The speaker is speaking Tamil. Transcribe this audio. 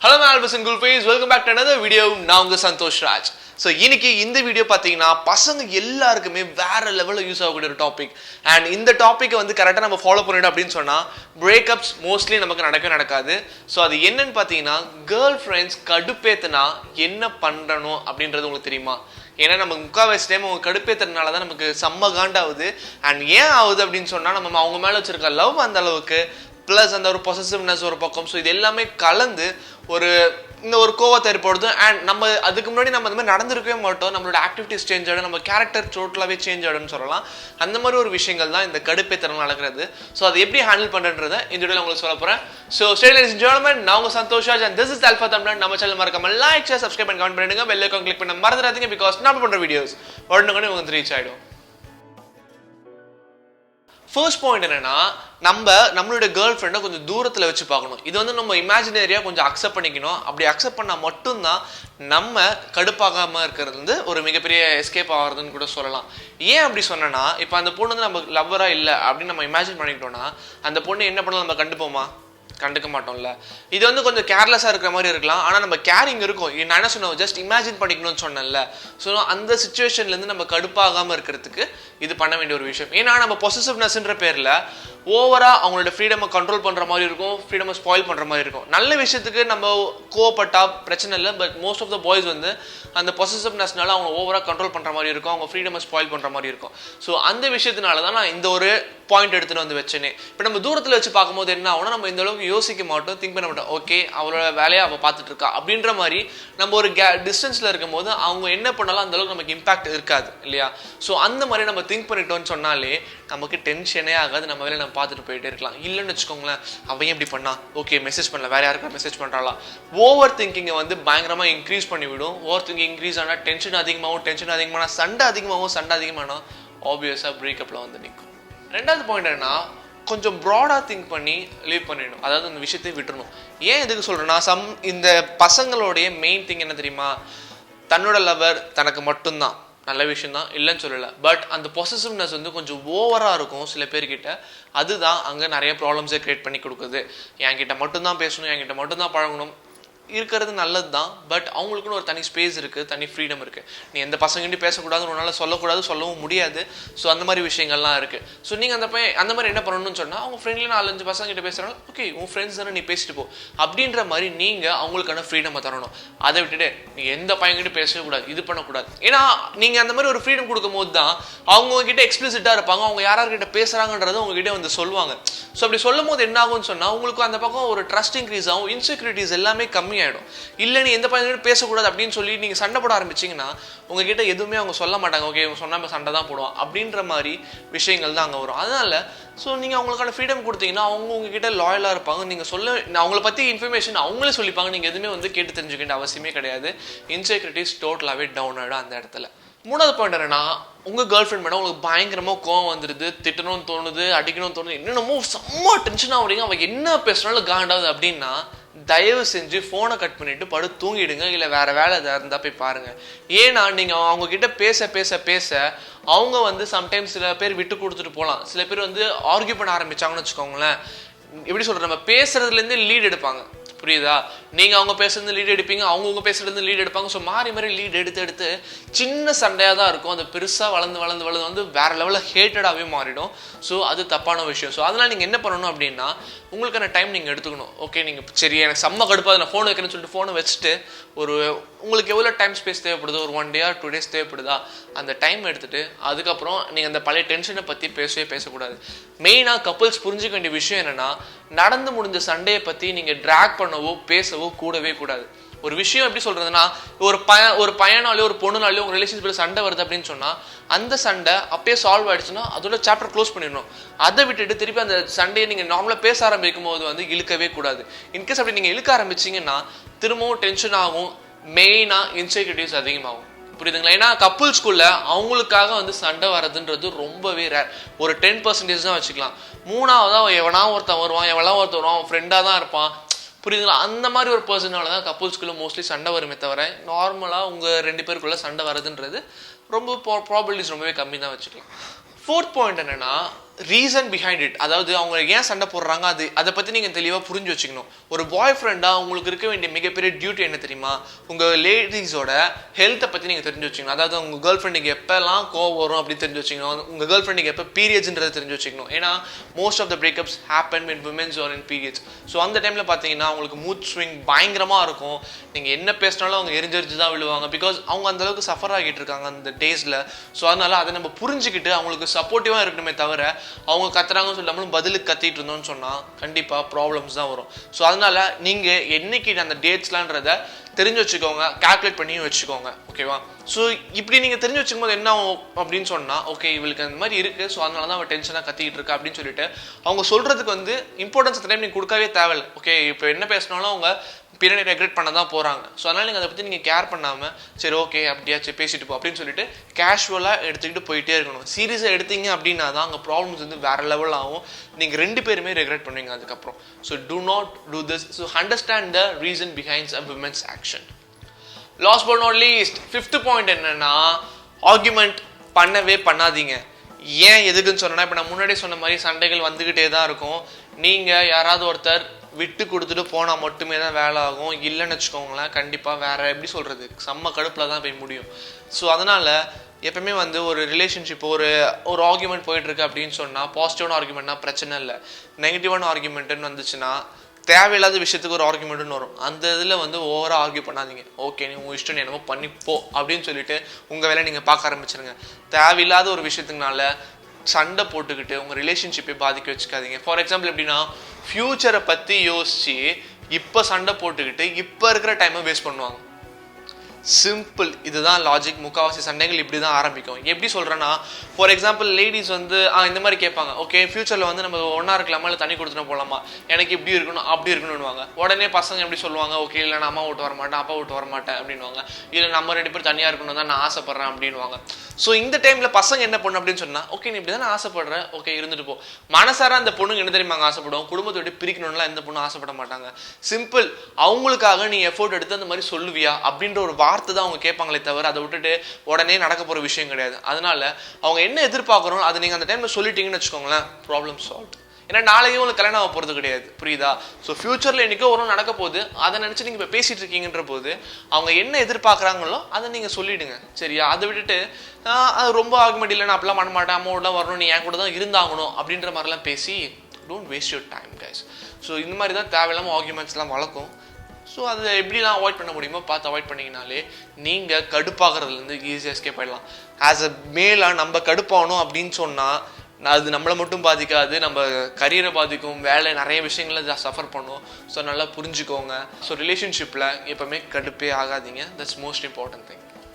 Hello Malbus and Gulface, welcome back to another video. நான் உங்க சந்தோஷ் ராஜ். ஸோ இன்னைக்கு இந்த வீடியோ பார்த்தீங்கன்னா பசங்க எல்லாருக்குமே வேற லெவலில் யூஸ் ஆகக்கூடிய ஒரு டாபிக். அண்ட் இந்த டாப்பிக்கை வந்து கரெக்டாக நம்ம ஃபாலோ பண்ணிட்டோம் அப்படின்னு சொன்னால் பிரேக்கப்ஸ் மோஸ்ட்லி நமக்கு நடக்காது. ஸோ அது என்னன்னு பார்த்தீங்கன்னா கேர்ள் ஃப்ரெண்ட்ஸ் கடுப்பேத்துனா என்ன பண்ணணும் அப்படின்றது உங்களுக்கு தெரியுமா? ஏன்னா நம்ம முக்கால்வாசி டைம் அவங்க கடுப்பேற்றுறதுனால தான் நமக்கு செம்ம காண்டாகுது. அண்ட் ஏன் ஆகுது அப்படின்னு சொன்னால் நம்ம அவங்க மேலே வச்சிருக்க லவ் அந்த அளவுக்கு ப்ளஸ் அந்த ஒரு பொசசிவ்னஸ் ஒரு பக்கம். ஸோ இது எல்லாமே கலந்து இந்த ஒரு கோவத்தை ஏற்படுது. அண்ட் நம்ம அதுக்கு முன்னாடி நம்ம அந்த மாதிரி நடந்திருக்கவே மாட்டோம். நம்மளோட ஆக்டிவிட்டிஸ் சேஞ்ச் ஆகிடும், நம்ம கேரக்டர் டோட்டலாகவே சேஞ்ச் ஆகிடும்னு சொல்லலாம். அந்த மாதிரி ஒரு விஷயங்கள் தான் இந்த கடுப்பேத்தனம் நடக்கிறது. ஸோ அதை எப்படி ஹேண்டில் பண்ணுறதை இந்த வீடியோவில் உங்களுக்கு சொல்ல போகிறேன். ஸோ ladies and gentlemen, நான் உங்கள் Santhosh Raj and this is Alpha Thumbnail. நம்ம சேனல் மறக்காம லைக் ஷேர் சப்ஸ்கிரைப் பண்ணி கமெண்ட் பண்ணிடுங்க. பெல் ஐகான் கிளிக் பண்ண மறந்துடாதீங்க. பிகாஸ் நான் பண்ணுற வீடியோஸ் உடனே உங்களுக்கு ரீச் ஆகிடும். ஃபர்ஸ்ட் பாயிண்ட் என்னன்னா, நம்மளோட கேர்ள் ஃப்ரெண்டை கொஞ்சம் தூரத்தில் வச்சு பார்க்கணும். இது வந்து நம்ம இமேஜினரியாக கொஞ்சம் அக்செப்ட் பண்ணிக்கணும். அப்படி அக்செப்ட் பண்ணால் மட்டும்தான் நம்ம கடுப்பாகாமல் இருக்கிறது வந்து ஒரு மிகப்பெரிய எஸ்கேப் ஆகிறதுன்னு கூட சொல்லலாம். ஏன் அப்படி சொன்னேன்னா, இப்போ அந்த பொண்ணு வந்து நம்ம லவ்வராக இல்லை அப்படின்னு நம்ம இமேஜின் பண்ணிக்கிட்டோம்னா அந்த பொண்ணு என்ன பண்ணலாம் நம்ம கண்டுக்க மாட்டோம்ல. இது வந்து கொஞ்சம் கேர்லெஸ்ஸாக இருக்கிற மாதிரி இருக்கலாம். ஆனால் நம்ம கேரிங் இருக்கும். நான் என்ன சொன்னோம், ஜஸ்ட் இமேஜின் பண்ணிக்கணும்னு சொன்னேன்ல. ஸோ அந்த சுச்சுவேஷன்லேருந்து நம்ம கடுப்பாகாமல் இருக்கிறதுக்கு இது பண்ண வேண்டிய ஒரு விஷயம். ஏன்னா நம்ம பொசசிவ்னஸ்ன்ற பேரில் ஓவராக அவங்களோட ஃப்ரீடமை கண்ட்ரோல் பண்ணுற மாதிரி இருக்கும், ஃப்ரீடமை ஸ்பாயில் பண்ணுற மாதிரி இருக்கும். நல்ல விஷயத்துக்கு நம்ம கோவப்பட்டா பிரச்சனை இல்லை. But most of the boys வந்து அந்த பொசசிவ்னஸ்னால அவங்க ஓவராக கண்ட்ரோல் பண்ணுற மாதிரி இருக்கும், அவங்க ஃப்ரீடமை ஸ்பாயில் பண்ணுற மாதிரி இருக்கும். ஸோ அந்த விஷயத்தினால தான் நான் இந்த ஒரு பாயிண்ட் எடுத்துகிட்டு வந்து வச்சேனே. இப்போ நம்ம தூரத்தில் வச்சு பார்க்கும்போது என்ன ஆகும்னா, நம்ம இந்த அளவுக்கு யோசிக்க மாட்டோம், திங்க் பண்ண மாட்டோம். ஓகே, அவளோட வேலையை அவள் பார்த்துட்டு இருக்கா அப்படின்ற மாதிரி நம்ம ஒரு டிஸ்டன்ஸில் இருக்கும் போது அவங்க என்ன பண்ணாலும் அந்த அளவுக்கு நமக்கு இம்பாக்ட் இருக்காது இல்லையா? ஸோ அந்த மாதிரி நம்ம திங்க் பண்ணிட்டோம்னு சொன்னாலே நமக்கு டென்ஷனே ஆகாது. நம்ம வேலையை நம்ம பார்த்துட்டு போயிட்டே இருக்கலாம். இல்லைன்னு வச்சுக்கோங்களேன், அவன் எப்படி பண்ணா, ஓகே மெசேஜ் பண்ணல, வேற யாருக்கா மெசேஜ் பண்ணுறாளா, ஓவர் திங்கிங்கை வந்து பயங்கரமாக இன்க்ரீஸ் பண்ணிவிடும். ஓவர் திங்கிங் இன்க்ரீஸ் ஆனால் டென்ஷன் அதிகமாகும், சண்டை அதிகமானா ஆப்வியஸாக பிரேக்கப்பில் வந்து நிற்கும். ரெண்டாவது பாயிண்ட் என்னன்னா, கொஞ்சம் ப்ராடாக திங்க் பண்ணி லீவ் பண்ணிடணும். அதாவது அந்த விஷயத்தை விட்டுறணும். ஏன் எதுக்கு சொல்கிறேன்னா, இந்த பசங்களுடைய மெயின் திங் என்ன தெரியுமா, தன்னோட லவர் தனக்கு மட்டும்தான். நல்ல விஷயம் தான், இல்லைன்னு சொல்லலை. பட் அந்த பொசசிவ்னஸ் வந்து கொஞ்சம் ஓவராக இருக்கும் சில பேர்கிட்ட. அதுதான் அங்கே நிறைய ப்ராப்ளம்ஸை க்ரியேட் பண்ணி கொடுக்குது. என்கிட்ட மட்டும்தான் பேசணும், என்கிட்ட மட்டும்தான் பழகணும் இருக்கிறது நல்லது தான். பட் அவங்களுக்குன்னு ஒரு தனி ஸ்பேஸ் இருக்குது, தனி ஃப்ரீடம் இருக்குது. நீ எந்த பசங்கிட்டையும் பேசக்கூடாது, உன்னால் சொல்லவும் முடியாது. ஸோ அந்த மாதிரி விஷயங்கள்லாம் இருக்குது. ஸோ நீங்கள் அந்த மாதிரி என்ன பண்ணணும்னு சொன்னால், அவங்க ஃப்ரெண்ட்லி 4-5 பசங்கிட்ட பேசுகிறாங்க, ஓகே உன் ஃப்ரெண்ட்ஸ் தானே, நீ பேசிட்டு போ அப்படின்ற மாதிரி நீங்கள் அவங்களுக்கான ஃப்ரீடமை தரணும். அதை விட்டுட்டு நீ எந்த பையன்கிட்ட பேசவே கூடாது, இது பண்ணக்கூடாது. ஏன்னா நீங்கள் அந்த மாதிரி ஒரு ஃப்ரீடம் கொடுக்கும் போது தான் அவங்ககிட்ட எக்ஸ்பிளிசிட்டாக இருப்பாங்க. அவங்க யார்கிட்ட பேசுகிறாங்கன்றதை உங்ககிட்ட வந்து சொல்லுவாங்க. ஸோ அப்படி சொல்லும் போது என்ன ஆகும்னு சொன்னால், உங்களுக்கு அந்த பக்கம் ஒரு ட்ரஸ்ட் இன்க்ரீஸ் ஆகும், இன்செக்யூரிட்டிஸ் எல்லாமே கம்மி ஆயிடும். இல்லை நீ எந்த பையன்கிட்ட பேசக்கூடாது அப்படின்னு சொல்லி நீங்க சண்டை போட ஆரம்பிச்சீங்கன்னா உங்ககிட்ட எதுவுமே அவங்க சொல்ல மாட்டாங்க. ஓகே சொன்னா சண்டை தான் போடுவான் அப்படின்ற மாதிரி விஷயங்கள் தான் அங்கே வரும். அதனால ஸோ நீங்கள் அவங்களுக்கான ஃப்ரீடம் கொடுத்தீங்கன்னா அவங்க உங்ககிட்ட லாயலாக இருப்பாங்க. நீங்கள் அவங்கள பற்றி இன்ஃபர்மேஷன் அவங்களே சொல்லிப்பாங்க. நீங்கள் எதுவுமே வந்து கேட்டு தெரிஞ்சுக்க வேண்டிய அவசியமே கிடையாது. இன்செக்யூரிட்டிஸ் டோட்டலாகவே டவுன் ஆகிடும் அந்த இடத்துல. மூணாவது பாயிண்ட் என்னன்னா, உங்கள் கேர்ள் ஃப்ரெண்ட் மேடம் உங்களுக்கு பயங்கரமாக கோவம் வந்துடுது, திட்டணும்னு தோணுது, அடிக்கணும்னு தோணுது, என்னென்னமோ செம்ம டென்ஷனாக வரீங்க, அவங்க என்ன பேசுனாலும் காண்டாவது அப்படின்னா தயவு செஞ்சு ஃபோனை கட் பண்ணிட்டு படுத்து தூங்கிடுங்க. இல்லை வேற வேலை எதாவது இருந்தால் போய் பாருங்க. ஏன்னா நீங்கள் அவங்க கிட்ட பேச அவங்க வந்து சம்டைம்ஸ் சில பேர் விட்டு கொடுத்துட்டு போகலாம். சில பேர் வந்து ஆர்கியூ பண்ண ஆரம்பிச்சாங்கன்னு வச்சுக்கோங்களேன். எப்படி சொல்ற, நம்ம பேசுறதுலேருந்து லீட் எடுப்பாங்க. புரியுதா? நீங்க அவங்க பேசுறது லீட் எடுப்பீங்க, அவங்க பேசுறது லீட் எடுப்பாங்க. ஸோ மாறி லீட் எடுத்து சின்ன சண்டையா தான் இருக்கும். அது பெருசா வளர்ந்து வந்து வேற லெவலில் ஹேட்டடாகவே மாறிடும். ஸோ அது தப்பான விஷயம். ஸோ அதனால நீங்க என்ன பண்ணணும் அப்படின்னா, உங்களுக்கான டைம் நீங்க எடுத்துக்கணும். ஓகே நீங்க சரி எனக்கு செம்ம கடுப்பாக நான் ஃபோன் வைக்கிறேன்னு சொல்லிட்டு ஃபோனை வச்சுட்டு உங்களுக்கு எவ்வளோ டைம் ஸ்பேஸ் தேவைப்படுது, ஒரு 1 day or 2 days தேவைப்படுதா, அந்த டைம் எடுத்துட்டு அதுக்கப்புறம் நீங்கள் அந்த பழைய டென்ஷனை பற்றி பேசக்கூடாது. மெயினாக கப்புள்ஸ் புரிஞ்சுக்க வேண்டிய விஷயம் என்னன்னா, நடந்து முடிஞ்ச சண்டையை பற்றி நீங்கள் ட்ராக் பண்ணவோ பேசவோ கூடவே கூடாது. ஒரு விஷயம் எப்படி சொல்றதுன்னா, ஒரு பையனாலேயோ ஒரு பொண்ணுனாலேயோ உங்க ரிலேஷன்ஷிப்ல சண்டை வருது அப்படின்னு சொன்னா அந்த சண்டை அப்பயே சால்வ் ஆயிடுச்சுன்னா அதோட சாப்டர் க்ளோஸ் பண்ணிடணும். அதை விட்டுட்டு திருப்பி அந்த சண்டையை நீங்க நார்மலா பேச ஆரம்பிக்கும் போது வந்து இழுக்கவே கூடாது. இன்கேஸ் அப்படி நீங்க இழுக்க ஆரம்பிச்சீங்கன்னா திரும்பவும் டென்ஷன் ஆகும், மெயினா இன்செக்யூரிட்டிஸ் அதிகமாகும். புரியுதுங்களா? ஏன்னா கப்புள்ஸ்குள்ள அவங்களுக்காக வந்து சண்டை வர்றதுன்றது ரொம்பவே ரேர். ஒரு 10% தான் வச்சுக்கலாம். மூணாவதா எவனா ஒருத்தன் வருவான், அவன் ஃப்ரெண்டா தான் இருப்பான். புரியுதுங்களா? அந்த மாதிரி ஒரு பர்சனால தான் கப்புள்ஸ்குள்ள மோஸ்ட்லி சண்டை வருமே தவிர நார்மலாக உங்கள் 2 பேருக்குள்ள சண்டை வருதுன்றது ரொம்ப ப்ராபபிலிட்டிஸ் ரொம்பவே கம்மி தான் வச்சுக்கலாம். ஃபோர்த் பாயிண்ட் என்னன்னா, ரீசன் பிஹைண்ட் இட், அதாவது அவங்க ஏன் சண்டை போடுறாங்க அதை பற்றி நீங்கள் தெளிவாக புரிஞ்சு வச்சுக்கணும். ஒரு பாய் ஃப்ரெண்டாக உங்களுக்கு இருக்க வேண்டிய மிகப்பெரிய டியூட்டி என்ன தெரியுமா? உங்கள் லேடிஸோட ஹெல்த்தை பற்றி நீங்கள் தெரிஞ்சு வச்சுக்கணும். அதாவது உங்கள் கேர்ள் ஃப்ரெண்டுக்கு எப்போல்லாம் கோவம் வரும் அப்படின்னு தெரிஞ்சு வச்சுக்கணும். உங்கள் கேர்ள் ஃப்ரெண்டுக்கு எப்போ பீரியட்ஸ்ன்றதை தெரிஞ்சு வச்சுக்கணும். ஏன்னா most of the breakups happen when women's are in periods. So அந்த டைமில் பார்த்தீங்கன்னா அவங்களுக்கு மூட் ஸ்விங் பயங்கரமாக இருக்கும். நீங்கள் என்ன பேசினாலும் அவங்க எரிஞ்செரிஞ்சு தான் விழுவாங்க. பிகாஸ் அவங்க அந்தளவுக்கு சஃபர் ஆகிட்டு இருக்காங்க அந்த டேஸில். ஸோ அதனால் அதை நம்ம புரிஞ்சுக்கிட்டு அவங்களுக்கு சப்போர்ட்டிவாக இருக்கணுமே தவிர அவங்க கத்துறாங்கன்னு சொல்லி நம்மளும் பதிலுக்கு கத்திட்டு இருந்தோம்னு சொன்னால் கண்டிப்பாக ப்ராப்ளம்ஸ் தான் வரும். ஸோ அதனால நீங்கள் என்னைக்கு அந்த டேட்ஸ்லான்றதை தெரிஞ்சு வச்சுக்கோங்க, கால்குலேட் பண்ணியும் வச்சுக்கோங்க. ஓகேவா? ஸோ இப்படி நீங்கள் தெரிஞ்சு வச்சுக்கும் போது என்ன ஆகும் அப்படின்னு சொன்னால், ஓகே இவளுக்கு அந்த மாதிரி இருக்குது, ஸோ அதனால தான் அவள் டென்ஷனாக கத்திக்கிட்டு இருக்கா அப்படின்னு சொல்லிட்டு அவங்க சொல்கிறதுக்கு இம்பார்ட்டன்ஸ் டைம் நீங்கள் கொடுக்கவே தேவையில்லை. ஓகே இப்போ என்ன பேசினாலும் அவங்க பின்னாடி ரெக்ரெட் பண்ண தான் போகிறாங்க. ஸோ அதனால் நீங்கள் அதை பற்றி நீங்கள் கேர் பண்ணாமல் சரி ஓகே அப்படியாச்சும் பேசிட்டு போ அப்படின்னு சொல்லிட்டு கேஷுவலாக எடுத்துக்கிட்டு போயிட்டே இருக்கணும். சீரியஸாக எடுத்தீங்க அப்படின்னா தான் அங்கே ப்ராப்ளம்ஸ் வேறு லெவல் ஆகும். நீங்கள் 2 பேருமே ரெக்ரெட் பண்ணுவீங்க அதுக்கப்புறம். So do not do this. So understand the reason behinds a women's action. Last but not least 5th point என்னன்னா, ஆர்குமெண்ட் பண்ணவே பண்ணாதீங்க. ஏன் எதுக்குன்னு சொன்னா, இப்போ நான் முன்னாடி சொன்ன மாதிரி சண்டைகள் வந்துக்கிட்டே தான் இருக்கும். நீங்கள் யாராவது ஒருத்தர் விட்டு கொடுத்துட்டு போனால் மட்டுமே தான் வேலை ஆகும். இல்லைன்னு வச்சுக்கோங்களேன், கண்டிப்பாக வேற எப்படி சொல்கிறது, செம்ம கடுப்பில் தான் போய் முடியும். ஸோ அதனால் எப்பவுமே ஒரு ரிலேஷன்ஷிப் ஒரு ஆர்குமெண்ட் போயிட்டுருக்கு அப்படின்னு சொன்னால், பாசிட்டிவான ஆர்குமெண்ட்னா பிரச்சனை இல்லை. நெகட்டிவான ஆர்குமெண்ட்டுன்னு வந்துச்சுன்னா தேவையில்லாத விஷயத்துக்கு ஒரு ஆர்குமெண்ட்னு வரும். அந்த இதில் ஓவராக ஆர்கியூ பண்ணாதீங்க. ஓகே நீ உங்கள் இஷ்டம் என்னமோ பண்ணிப்போ அப்படின்னு சொல்லிட்டு உங்கள் வேலை நீங்கள் பார்க்க ஆரம்பிச்சிருங்க. தேவையில்லாத ஒரு விஷயத்துக்குனால சண்டை போட்டுக்கிட்டு உங்கள் ரிலேஷன்ஷிப்பை பாதிக்க வச்சுக்காதீங்க. ஃபார் எக்ஸாம்பிள் எப்படின்னா, ஃப்யூச்சரை பற்றி யோசிச்சு இப்போ சண்டை போட்டுக்கிட்டு இப்போ இருக்கிற டைமை வேஸ்ட் பண்ணுவாங்க. சிம்பிள், இதுதான் லாஜிக். முக்கால்வாசி சண்டைகள் இப்படி தான் ஆரம்பிக்கும். எப்படி சொல்கிறேன்னா, ஃபார் எக்ஸாம்பிள் லேடிஸ் இந்த மாதிரி கேட்பாங்க, ஓகே ஃபியூச்சரில் நம்ம ஒன்றா இருக்கலாமா இல்லை தண்ணி கொடுத்துட்டு போகலாமா, எனக்கு இப்படி இருக்கணும் அப்படி இருக்கணும்னுவாங்க. உடனே பசங்க எப்படி சொல்லுவாங்க, ஓகே இல்லை நான் அம்மா விட்டு வர மாட்டேன் அப்பா விட்டு வர மாட்டேன் அப்படின்வாங்க. இல்லை நம்ம 2 பேர் தனியாக இருக்கணும் தான் நான் ஆசைப்பட்றேன் அப்படின்வாங்க. ஸோ இந்த டைமில் பசங்க என்ன பண்ணணும் அப்படின்னு சொன்னால், ஓகே நீ இப்படி தான் நான் ஆசைப்படுறேன், ஓகே இருந்துட்டு போ. மனசார அந்த பொண்ணுங்க என்ன தெரியுமாங்க ஆசைப்படுவோம், குடும்பத்தை விட்டு பிரிக்கணும்லாம் எந்த பொண்ணும் ஆசைப்பட மாட்டாங்க. சிம்பிள், அவங்களுக்காக நீ எஃபோர்ட் எடுத்து அந்த மாதிரி சொல்லுவியா அப்படின்ற ஒரு வார்த்தை தான் அவங்க கேட்பாங்களே தவிர அதை விட்டுட்டு உடனே நடக்க போகிற விஷயம் கிடையாது. அதனால அவங்க என்ன எதிர்பார்க்குறோம் அதை நீங்கள் அந்த டைமில் சொல்லிட்டீங்கன்னு வச்சுக்கோங்களேன், ப்ராப்ளம் சால்வ். ஏன்னா நாளைக்கு உங்களுக்கு கல்யாணம் ஆக போகிறது கிடையாது, புரியுதா? ஸோ ஃபியூச்சரில் என்றைக்கோ ஒரு நடக்க போகுது, அதை நினச்சி நீங்கள் இப்போ பேசிகிட்டு இருக்கீங்கன்ற போது அவங்க என்ன எதிர்பார்க்குறாங்களோ அதை நீங்கள் சொல்லிவிடுங்க, சரியா? அதை விட்டுட்டு அது ரொம்ப ஆர்குமெண்ட் இல்லை, நான் அப்படிலாம் பண்ண மாட்டேன், அம்மாவோட வரணும், நீ என் கூட தான் இருந்தாகணும் அப்படின்ற மாதிரிலாம் பேசி don't waste your time guys. So இந்த மாதிரி தான் தேவையில்லாமல் ஆர்குமெண்ட்ஸ்லாம் வளர்க்கும். ஸோ அதை எப்படிலாம் அவாய்ட் பண்ண முடியுமோ பார்த்து அவாய்ட் பண்ணிங்கனாலே நீங்கள் கடுப்பாகிறதுலேருந்து ஈஸியாக எஸ்கேப் ஆகிடலாம். ஆஸ் அ மேலாக நம்ம கடுப்பாகணும் அப்படின்னு சொன்னால் அது நம்மளை மட்டும் பாதிக்காது, நம்ம கரியரை பாதிக்கும், வேலை நிறைய விஷயங்களை சஃபர் பண்ணும். ஸோ நல்லா புரிஞ்சுக்கோங்க. ஸோ ரிலேஷன்ஷிப்பில் எப்போவுமே கடுப்பே ஆகாதீங்க. That's most important thing.